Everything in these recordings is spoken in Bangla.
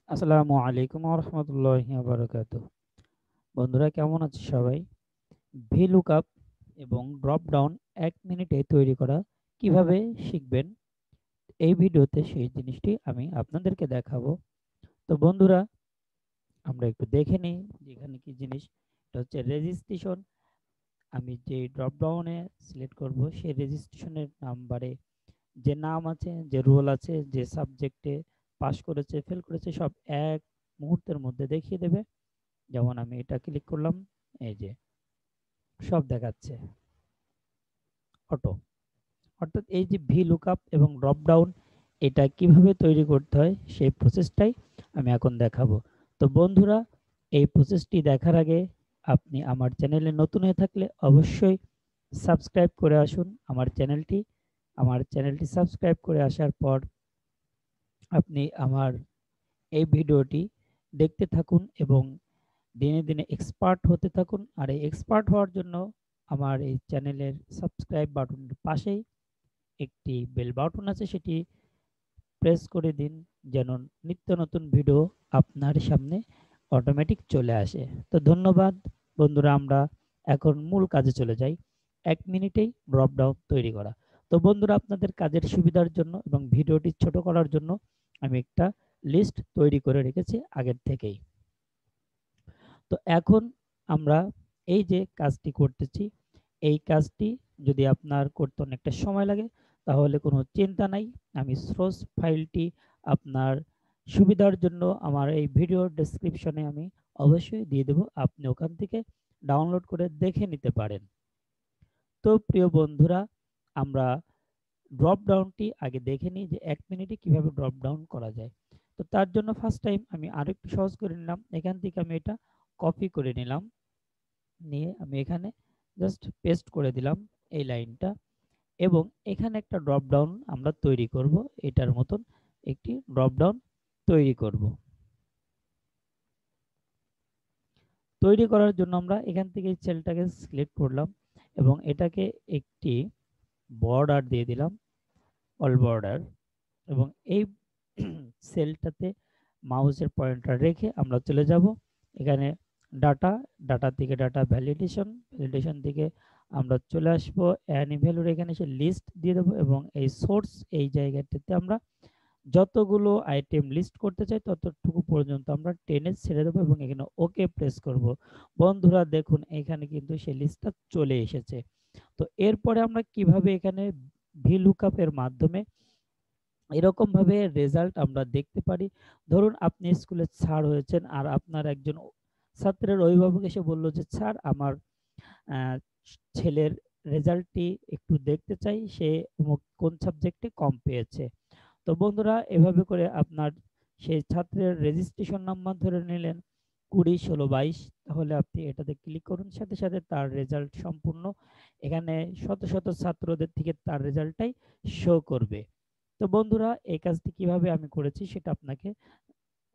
আসসালামু আলাইকুম ওয়া রাহমাতুল্লাহি ওয়া বারাকাতুহু। বন্ধুরা কেমন আছে সবাই? VLOOKUP এবং ড্রপ ডাউন ১ মিনিটে তৈরি করা কিভাবে শিখবেন? এই ভিডিওতে সেই জিনিসটি আমি আপনাদেরকে দেখাবো। তো বন্ধুরা আমরা একটু দেখে নিই যে এখানে কি জিনিস। এটা হচ্ছে রেজিস্ট্রেশন। আমি যে ড্রপ ডাউনে সিলেক্ট করব সেই রেজিস্ট্রেশনের নাম্বারে যে নাম আছে, যে রোল আছে, যে সাবজেক্টে পাস করেছে, ফেল করেছে সব এক মুহূর্তের মধ্যে দেখিয়ে দেবে। যেমন আমি এটা ক্লিক করলাম, এই যে সব দেখাচ্ছে অটো। অর্থাৎ এই যে ভি লুকআপ এবং ড্রপ ডাউন এটা কিভাবে তৈরি করতে হয় সেই প্রসেসটাই আমি এখন দেখাবো। তো বন্ধুরা এই প্রসেসটি দেখার আগে আপনি আমার চ্যানেলে নতুন হয়ে থাকলে অবশ্যই সাবস্ক্রাইব করে আসুন আমার চ্যানেলটি সাবস্ক্রাইব করে আসার পর আপনি আমার এই ভিডিওটি দেখতে থাকুন এবং দিনে দিনে এক্সপার্ট হতে থাকুন। আর এই এক্সপার্ট হওয়ার জন্য আমার এই চ্যানেলের সাবস্ক্রাইব বাটনের পাশেই একটি বেল বাটন আছে, সেটি প্রেস করে দিন যেন নিত্য নতুন ভিডিও আপনার সামনে অটোমেটিক চলে আসে। তো ধন্যবাদ বন্ধুরা, আমরা এখন মূল কাজে চলে যাই। 1 মিনিটেই ড্রপ ডাউন তৈরি করা। তো বন্ধুরা আপনাদের কাজের সুবিধার জন্য এবং ভিডিওটি ছোট করার জন্য আমি একটা লিস্ট তৈরি করে রেখেছি আগের থেকেই। তো এখন আমরা এই যে কাজটি করতেছি, এই কাজটি যদি আপনার করতে অনেকটা সময় লাগে তাহলে কোনো চিন্তা নাই। আমি সোর্স ফাইলটি আপনার সুবিধার জন্য আমার এই ভিডিও ডেসক্রিপশনে আমি অবশ্যই দিয়ে দেব, আপনি ওখান থেকে ডাউনলোড করে দেখে নিতে পারেন। তো প্রিয় বন্ধুরা, আমরা ড্রপ ডাউনটি আগে দেখে নিই যে 1 মিনিটে কিভাবে ড্রপ ডাউন করা যায়। তো তার জন্য ফার্স্ট টাইম আমি আরেকটু সহজ করে নিলাম, এখান থেকে আমি এটা কপি করে নিলাম, নিয়ে আমি এখানে জাস্ট পেস্ট করে দিলাম এই লাইনটা। এবং এখানে একটা ড্রপ ডাউন আমরা তৈরি করব, এটার মতন একটি ড্রপ ডাউন তৈরি করব। তৈরি করার জন্য আমরা এখান থেকে সেলটাকে সিলেক্ট করলাম এবং এটাকে একটি বর্ডার দিয়ে দিলাম, অল বর্ডার। এবং এই সেলটাতে মাউসের পয়েন্টার রেখে আমরা চলে যাব এখানে ডাটা, ডাটা থেকে ডাটা ভ্যালিডেশন, ভ্যালিডেশন থেকে আমরা চলে আসবো অ্যানি ভ্যালুর, এখানে এসে লিস্ট দিয়ে দেবো এবং এই সোর্স এই জায়গাটাতে আমরা যতগুলো আইটেম লিস্ট করতে চাই ততটুকু পর্যন্ত আমরা টেনে ছেড়ে দেবো এবং এখানে ওকে প্রেস করব। বন্ধুরা দেখুন এখানে কিন্তু সেই লিস্টটা চলে এসেছে। তো এরপরে আমরা কিভাবে এখানে VLOOKUP এর মাধ্যমে এরকম ভাবে রেজাল্ট আমরা দেখতে পারি। ধরুন আপনি স্কুলে স্যার হয়েছেন আর আপনার একজন ছাত্রের অভিভাবক এসে বলল যে স্যার আমার আহ, ছেলের রেজাল্টটি একটু দেখতে চাই, সে কোন সাবজেক্টে কম পেয়েছে। তো বন্ধুরা এভাবে করে আপনার সেই ছাত্রের রেজিস্ট্রেশন নাম্বার ধরে নিলেন 20, 16, 22। তাহলে আপনি এটাতে ক্লিক করুন, সাথে সাথে তার রেজাল্ট সম্পূর্ণ এখানে শত শত ছাত্রদের থেকে তার রেজাল্টটাই শো করবে। তো বন্ধুরা এই কাজটি কিভাবে আমি করেছি সেটা আপনাকে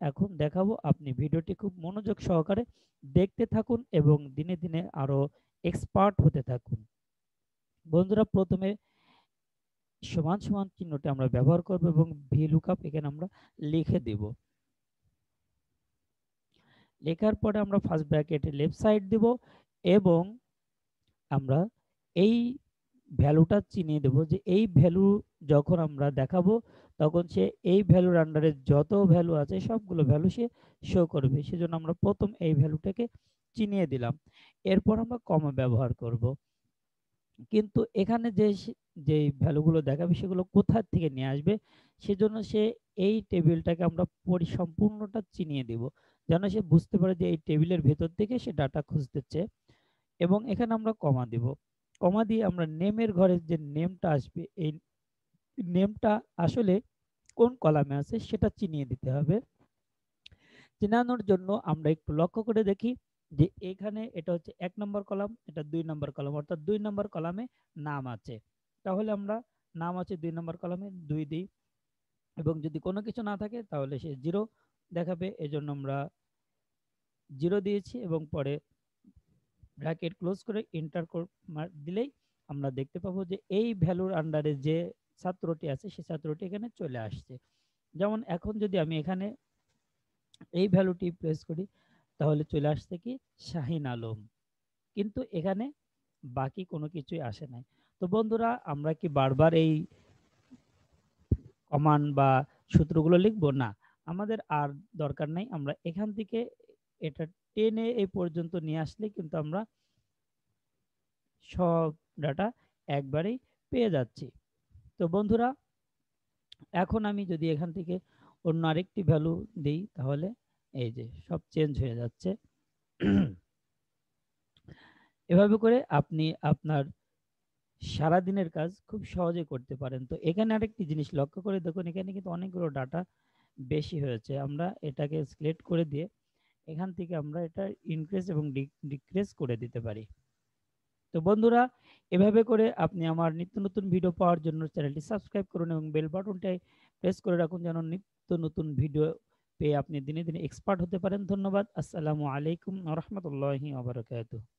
এখন দেখাবো, আপনি ভিডিওটি খুব মনোযোগ সহকারে দেখতে থাকুন এবং দিনে দিনে আরো এক্সপার্ট হতে থাকুন। বন্ধুরা প্রথমে সমান সমান চিহ্নটি আমরা ব্যবহার করব এবং VLOOKUP এখানে আমরা লিখে দেব। লেখার পরে আমরা ফার্স্ট ব্র্যাকেটে লেফট সাইড দেব এবং আমরা এই ভ্যালুটা চিনিয়ে দেব যে এই ভ্যালু যখন আমরা দেখাবো তখন সে এই ভ্যালুর আন্ডারে যত ভ্যালু আছে সবগুলো ভ্যালু সে শো করবে, সেজন্য আমরা প্রথম এই ভ্যালুটাকে চিনিয়ে দিলাম। এরপর আমরা কমা ব্যবহার করব, কিন্তু এখানে যে ভ্যালুগুলো দেখাবে সেগুলো কোথা থেকে নিয়ে আসবে, সেজন্য সে এই টেবিলটাকে আমরা সম্পূর্ণটা চিনিয়ে দিব যেন সে বুঝতে পারে যে এই টেবিলের ভেতর থেকে সে ডাটা খুঁজতেছে। এবং এখানে আমরা কমা দিব, কমা দিয়ে আমরা নেমের ঘরে যে নেমটা আসবে এই নেমটা আসলে কোন কলামে আছে সেটা চিনিয়ে দিতে হবে। চেনানোর জন্য আমরা একটু লক্ষ্য করে দেখি যে এখানে এটা হচ্ছে 1 নম্বর কলাম, এটা 2 নম্বর কলাম, অর্থাৎ 2 নম্বর কলামে নাম আছে। তাহলে আমরা নাম আছে 2 নম্বর কলামে 2 দিই এবং যদি কোনো কিছু না থাকে তাহলে সে 0 দেখাবে, এজন্য আমরা 0 দিয়েছি এবং পরে ব্র্যাকেট ক্লোজ করে এন্টার দিলেই আমরা দেখতে পাবো যে এই ভ্যালুর আন্ডারে যে ছাত্রটি আছে সেই ছাত্রটি এখানে চলে আসছে। যেমন এখন যদি আমি এখানে এই ভ্যালুটি প্রেস করি, তাহলে চলে আসছে কি শাহিন আলম। কিন্তু এখানে বাকি কোনো কিছুই আসে নাই। তো বন্ধুরা, আমরা কি বারবার এই কমান্ড বা সূত্রগুলো লিখবো না? আমাদের আর দরকার নাই। আমরা এখান থেকে এটা টেনে এই পর্যন্ত নিয়ে আসলে কিন্তু আমরা সব ডাটা একবারেই পেয়ে যাচ্ছি। তো বন্ধুরা, এখন আমি যদি এখান থেকে অন্য আরেকটি ভ্যালু দিই, তাহলে এই যে সব চেঞ্জ হয়ে যাচ্ছে। এভাবে করে আপনি আপনার সারাদিনের কাজ খুব সহজে করতে পারেন। তো এখানে আরেকটি জিনিস লক্ষ্য করে দেখুন, এখানে কিন্তু অনেকগুলো ডাটা বেশি হয়েছে। আমরা এটাকে সিলেক্ট করে দিয়ে এখান থেকে আমরা এটা ইনক্রিজ এবং ডিক্রিজ করে দিতে পারি। তো বন্ধুরা, এভাবে করে আপনি আমার নিত্য নতুন ভিডিও পাওয়ার জন্য চ্যানেলটি সাবস্ক্রাইব করুন এবং বেল বাটনটাই প্রেস করে রাখুন, যেন নিত্য নতুন ভিডিও পেয়ে আপনি দিনে দিনে এক্সপার্ট হতে পারেন। ধন্যবাদ। আসসালামু আলাইকুম ওয়া রাহমাতুল্লাহি ওয়া বারাকাতুহু।